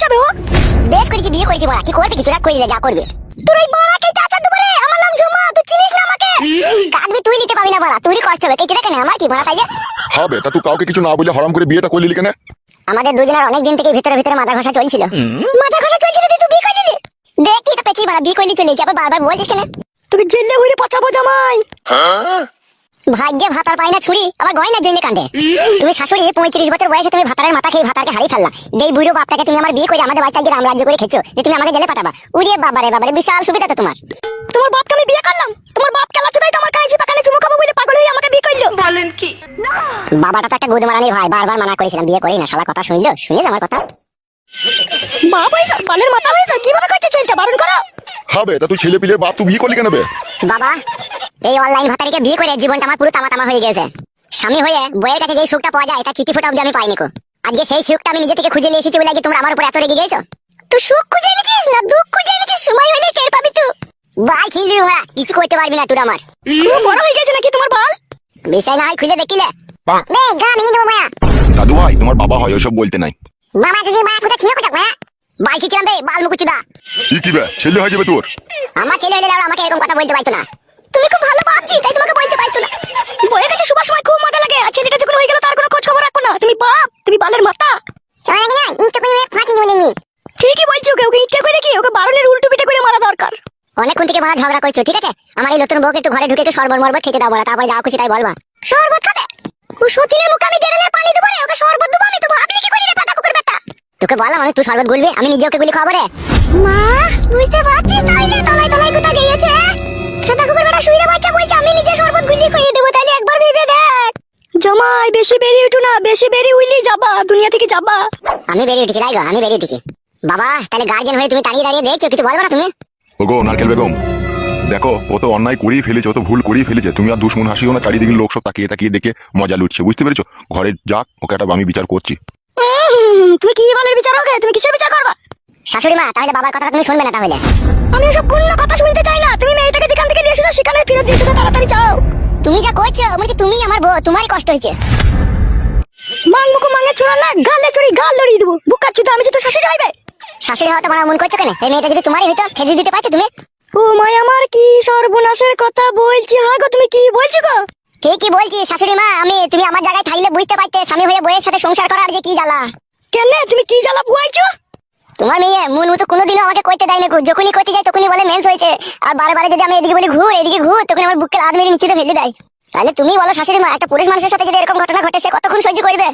করিস ও? বেশ করেছি, বিয়ে করেছি বড়া। কি করবি কি তোরা, কইলে যা করবি। তোর এই বড়াকে চাচা দুবারে, আমার নাম ঝুমা, তুই চিনিস না আমাকে? কাটবি তুই, নিতে পাবি না বড়া, তুই কষ্ট হবে। কেটে কেন আমার কি বড়া তাইলে? হবে তা তুই কাউকে কিছু না বলে হরাম করে বিয়েটা করলি কেন? আমাদের দুজনের অনেক দিন থেকে ভিতরে ভিতরে মাথা ঘষা চলছিল। মাথা ঘষা চলছিল তুই বিয়ে করলি? দেখ কি তো পেছি বড়া, বিয়ে করলি চলে যাবে, বারবার বলছিস কেন? তোকে জেলে হইলে পচাবো জামাই। ভাগ্যে ভাতার পাই না ছুরি, আবার গয়নার জন্য কাঁদে। তুমি শাশুড়ি 35 বছর বয়সে তুমি ভাতারের মাথা খেয়ে ভাতারকে হারিয়ে ফেললা। এই বুড়ো বাপটাকে তুমি আমার বিয়ে করে আমাদের বাড়িতে গিয়ে রামরাজ্য করে খেছো, যে তুমি আমাকে জেলে পাঠাবা। উড়িয়ে বাবারে বাবারে, বিশাল সুবিধা তো তোমার। তোমার বাপকে আমি বিয়ে করলাম, তোমার বাপ কেলা চোদাই তোমার কাছে পাকানে চুমু খাবো বলে পাগল হয়ে আমাকে বিয়ে করলো। বলেন কি? বাবাটা তো একটা গুদ মারানি ভাই, বারবার মানা করেছিলাম বিয়ে করি না, শালা কথা শুনলো, শুনে আমার কথা। বাপ হইছে বালের মাথা হইছে, কিভাবে কইছে ছেলেটা বারণ করো। হবে তা তুই ছেলে পিলের বাপ তুই বিয়ে করলি কেন বে? বাবা, এই অনলাইন ভাতারিকে বিয়ে করে জীবনটা আমার পুরো তামা তামা হয়ে গেছে। স্বামী হয়ে বইয়ের কাছে যে সুখটা পাওয়া যায়, তা চিঠি ফোটা অবধি আমি পাইনি কো। আজকে সেই সুখটা আমি নিজে থেকে খুঁজে নিয়ে এসেছি বলে কি তোমরা আমার উপর এত রেগে গেছো? তুই সুখ খুঁজে এনেছিস না দুঃখ খুঁজে এনেছিস, সময় হলে টের পাবি তুই। বাল ছিলি ওরা, কিছু করতে পারবি না তুই আমার। খুব বড় হয়ে গেছে নাকি তোমার বাল? বিষয় না হয় খুঁজে দেখিলে বে গা মিনি দেবো মায়া। দাদু ভাই তোমার বাবা হয়, ওইসব বলতে নাই। মামা যদি মায়া কোথা ছিল কোথা মায়া? বাল ছিলাম বে, বাল মুকুচুদা। কি বে ছেলে হয়ে যাবে তোর? আমার ছেলে হলে আমাকে এরকম কথা বলতে পারতো না। তুমি খুব ভালো বাপজি, তাই তোমাকে বলতে পারতো না। বইয়ের কাছে সবার সময় খুব মজা লাগে, আর ছেলেটা যখন হয়ে গেল তার কোনো খোঁজ খবর রাখো না। তুমি বাপ, তুমি বালের মাথা। চলে না ইনটা করে ফাটি নিয়ে নিবি। ঠিকই বলছো, ওকে ওকে ইচ্ছা করে কি ওকে বারণের উল্টো পিঠে করে মারা দরকার। অনেকক্ষণ থেকে বড় ঝগড়া করছো, ঠিক আছে? আমার এই নতুন বউকে একটু ঘরে ঢুকে একটু শরবত মরবত খেতে দাও বড়া, তারপরে যা খুশি তাই বলবা। শরবত খাবে? ও সতীনের মুখে আমি ডেরে পানি দেবো রে, ওকে শরবত দেবো আমি? তো ভাবলি কি করি রে পাতা কুকুর বেটা? তোকে বললাম আমি তুই শরবত গুলবি, আমি নিজে ওকে গুলি খাবো রে। মা বুঝতে পারছিস তাইলে তলায় তলায় কোথা গিয়েছে? খেতা কুকুর বেটা শুইরে বাচ্চা বলছে আমি নিজে শরবত গুলি খাইয়ে দেবো, তাইলে একবার ভেবে দেখ। জামাই বেশি বেরিয়ে উঠো না, বেশি বেরিয়ে উইলি যাবা, দুনিয়া থেকে যাবা। আমি বেরিয়ে উঠেছি লাইগো, আমি বেরিয়ে উঠেছি। বাবা তাহলে গার্জেন হয়ে তুমি দাঁড়িয়ে দাঁড়িয়ে দেখছো, কিছু বলবো না তুমি? ওগো নারকেল বেগম, দেখো ও তো অন্যায় করেই ফেলেছে, ও তো ভুল করেই ফেলেছে। তুমি আর দুশ্মন হাসিও না, চারিদিকে লোক সব তাকিয়ে তাকিয়ে দেখে মজা লুটছে, বুঝতে পেরেছো? ঘরে যাক, ওকে একটা আমি বিচার করছি। তুমি কি বালের বিচার হবে? তুমি কিসের বিচার করবা? শাশুড়ি মা তাহলে বাবার কথাটা তুমি শুনবে না তাহলে? আমি ওসব কোনো কথা শুনতে চাই না। তুমি মেয়েটাকে যেখান থেকে নিয়ে এসেছো সেখানে ফেরত দিয়ে এসো, তাড়াতাড়ি যাও। তুমি যা করছো বলছি, তুমি আমার বউ, তোমারই কষ্ট হয়েছে। মাংমুকু মাঙ্গে ছোড়া না, গালে চড়ি গাল লড়িয়ে দেবো। বুকা চুদা, আমি তো শাশুড়ি হইবে। শাশুড়ি হওয়া তোমার মন করছো কেন? এই মেয়েটা যদি তোমারই হইতো খেতে দিতে পারছো তুমি? ও মাই, আমার কি সর্বনাশের কথা বলছি। হ্যাঁ গো, তুমি কি বলছো গো? ঠিকই বলছি শাশুড়ি মা, তুমি আমার জায়গায় থাকলে বুঝতে পারতে স্বামী হয়ে বউয়ের সাথে সংসার করার যে কি জ্বালা। কেন তুমি কি জ্বালা পুয়াইছো? তোমার মেয়ে মন মতো কোনোদিনও আমাকে কইতে দেয় না, যখনই কইতে যায় তখনই বলে মেন্স হয়েছে। আর বারে বারে যদি আমি এদিকে বলি ঘুর এদিকে ঘুর, তখন আমার বুককে লাদ মেরে নিচে ফেলে দেয়। তাহলে তুমি বলো শাশুড়ি মা, একটা পুরুষ মানুষের সাথে যদি এরকম ঘটনা ঘটে সে কতক্ষণ সহ্য করবে?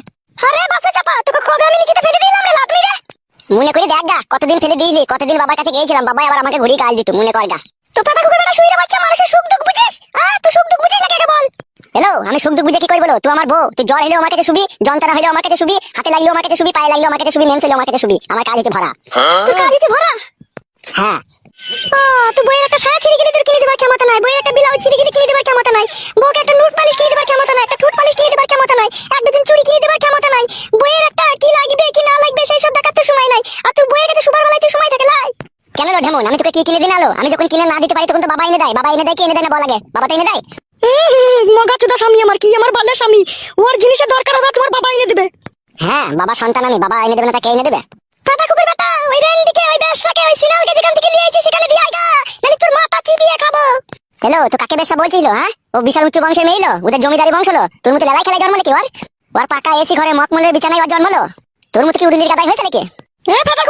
আরে বাচ্চা চাপা, তোকে কবে আমি নিচে ফেলে দিলাম রে লাদ মেরে? মনে করে দেখ গা, কতদিন ফেলে দিয়েছি, কতদিন বাবার কাছে গিয়েছিলাম, বাবা আবার আমাকে ঘুরিয়ে গাল দিত, মনে কর গা। তো পাতা কুকুর বেটা শুইরে বাচ্চা, মানুষের সুখ দুঃখ বুঝিস? তুই সুখ দুঃখ বুঝিস না কে বল? হ্যালো, আমি সুখ দুঃখ বুঝে কি করে বলো? তুই আমার বউ, তুই জ্বর হলেও আমার কাছে শুবি, যন্ত্রণা হলেও আমার কাছে শুবি, হাতে লাগলেও আমার কাছে শুবি, পায়ে লাগলেও আমার কাছে শুবি, মেন্স হলেও আমার কাছে শুবি। আমার কাজ হচ্ছে ভরা। তোর কাজ হচ্ছে ভরা? হ্যাঁ। তো বইয়ের একটা সায়া ছিঁড়ে গেলে তোর কিনে দেবার ক্ষমতা নাই, বইয়ের একটা ব্লাউজ ছিঁড়ে গেলে কিনে দেবার ক্ষমতা নাই, বউকে একটা নুট পালিশ কিনে দেবার ক্ষমতা নাই, একটা ঠোঁট পালিশ কিনে দেবার ক্ষমতা নাই, এক ডজন চুড়ি কিনে দেবার ক্ষমতা নাই। বইয়ের একটা কি লাগবে কি না লাগবে সেই সব দেখার তো সময় নাই। আর তোর বইয়ের কাছে সুবার বেলায় তো সময় থাকে লাই। কেন লো ঢেমন, আমি তোকে কি কিনে দিন আলো? আমি যখন কিনে না দিতে পারি তখন তো বাবা এনে দেয়। বাবা এনে দেয় কি এনে দেয় না বল আগে? বাবা তো এনে দেয়। মগা চুদা স্বামী আমার, কি আমার বালের স্বামী। ওর জিনিসের দরকার হবে তোমার বাবা এনে দেবে। হ্যাঁ, বাবা সন্তান আমি, বাবা এনে দেবে না তা কে এনে দেবে? পাতা কুকুর বেটা, ওই রেন্ডিকে ওই বেশাকে ওই সিনালকে যেখান থেকে নিয়ে আইছিস সেখানে দিয়ে আইগা, নালে তোর মাথা চিবিয়ে খাবো। হ্যালো, তো কাকে বেশা বলছিল? হ্যাঁ, ও বিশাল উচ্চ বংশের মেয়ে, ওদের জমিদারি বংশ। তোর মতো লেলাই খেলায় জন্মলে কি ওর? ওর পাকা এসি ঘরে মকমলের বিছানায় ওর জন্মলো? তোর মতো কি উড়িলির গাদাই হয়েছে নাকি? পাতা